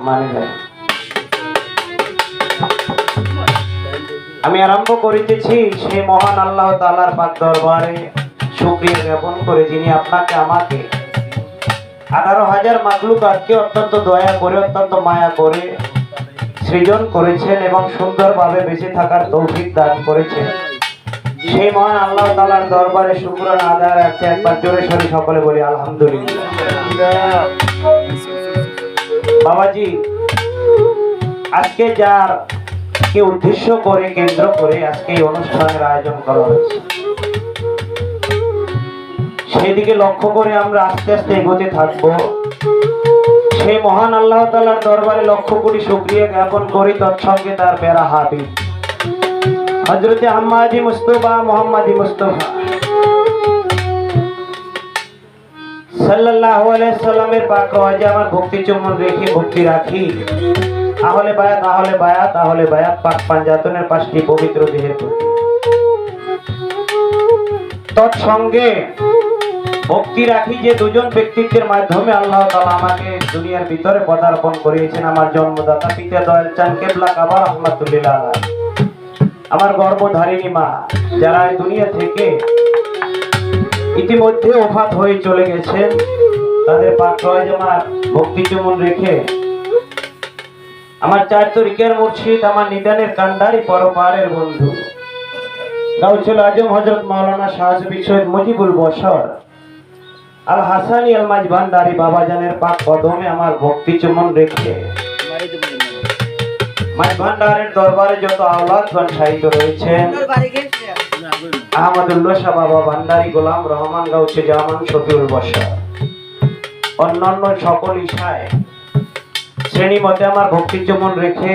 মানে যায়। আমি আরম্ভ করিতেছি সেই মহান আল্লাহ তাআলার পাক দরবারে শুকরিয়া জ্ঞাপন করে, যিনি আপনাকে আমাকে 18,000 মাখলুকাতকে অত্যন্ত দয়া করে, অত্যন্ত মায়া করে সৃজন করেছেন এবং সুন্দরভাবে বেঁচে থাকার তৌফিক দান করেছেন। সেই মহান আল্লাহ তাআলার দরবারে শুকরানা আদায় রাখতে একবার জোরে সোরে সকলে বলি আলহামদুলিল্লাহ। বাবাজি, আজকে যার কে উদ্দেশ্য করে কেন্দ্র করে আজকে এই অনুষ্ঠানের আয়োজন করা হয়েছে, সেদিকে লক্ষ্য করে আমরা আস্তে আস্তে এগোতে থাকবো। সেই মহান আল্লাহ তাআলার দরবারে লক্ষ কোটি শুকরিয়া জ্ঞাপন করি, তৎসঙ্গে তার প্যারা হাবিব হযরতে আহমদি মুস্তাফা মুহাম্মদি মুস্তাফা সাল্লাল্লাহু আলাইহি সাল্লামের পাক রওয়াজে আমার ভক্তি চুম্বন রেখে ভক্তি রাখি। আহলে বায়াত আহলে বায়াত আহলে বায়াত পাক পাঞ্জাতনের 5টি পবিত্র দেহের প্রতি তৎসঙ্গে ভক্তি রাখি যে দুজন ব্যক্তিত্বের মাধ্যমে আল্লাহ তাআলা আমাকে দুনিয়ার ভিতরে পদার্পণ করিয়েছেন। আমার জন্মদাতা পিতা দয়াল চাঁদ কেবলা কাবা রাহমাতুল্লিল আলাইহি, আমার গর্ভধারিণী মা, যারা এই দুনিয়া থেকে ইতিমধ্যে ওফাত হয়ে চলে গেছেন, তাদের পাক রওয়াজে আমার ভক্তি চুম্বন রেখে আমার 4 তরিকার মুর্শিদ, আমার নিদানের কান্ডারি পরপারের বন্ধু গাউসুল আজম হযরত মাওলানা শাহ সৈয়দ মুজিবুল বশর আল হাসানি আল মাঝভান্ডারি বাবাজানের পাক কদমে আমার ভক্তি চুম্বন রেখে মাঝভান্ডারের দরবারে যত আওলাদগণ শায়িত রয়েছেন, আহমদুল্লাহ শাহ বাবা ভান্ডারি, গোলাম রহমান গাউসে জামান শফিউল বশর, অন্যান্য সকল ইশায় শ্রেণী মতে আমার ভক্তি চুম্বন রেখে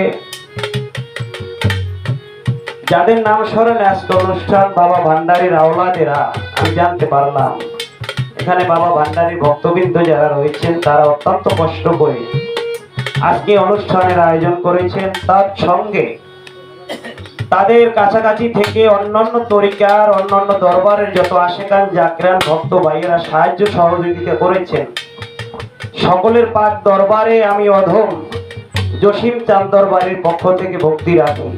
যাদের নাম স্মরণে আজকে অনুষ্ঠান, বাবা ভান্ডারির আওলাদেরা, আমি জানতে পারলাম এখানে বাবা ভান্ডারির ভক্তবৃন্দ যারা রয়েছেন তারা অত্যন্ত কষ্ট করে আজকে অনুষ্ঠানের আয়োজন করেছেন। তার সঙ্গে তাদের কাছাকাছি থেকে অন্যান্য তরিকার অন্যান্য দরবারের যত আশেকান জাকরান ভক্ত ভাইয়েরা সাহায্য সহযোগিতা করেছেন, সকলের পাক দরবারে আমি অধম জসিম চাঁদ দরবারের পক্ষ থেকে ভক্তি রাখি।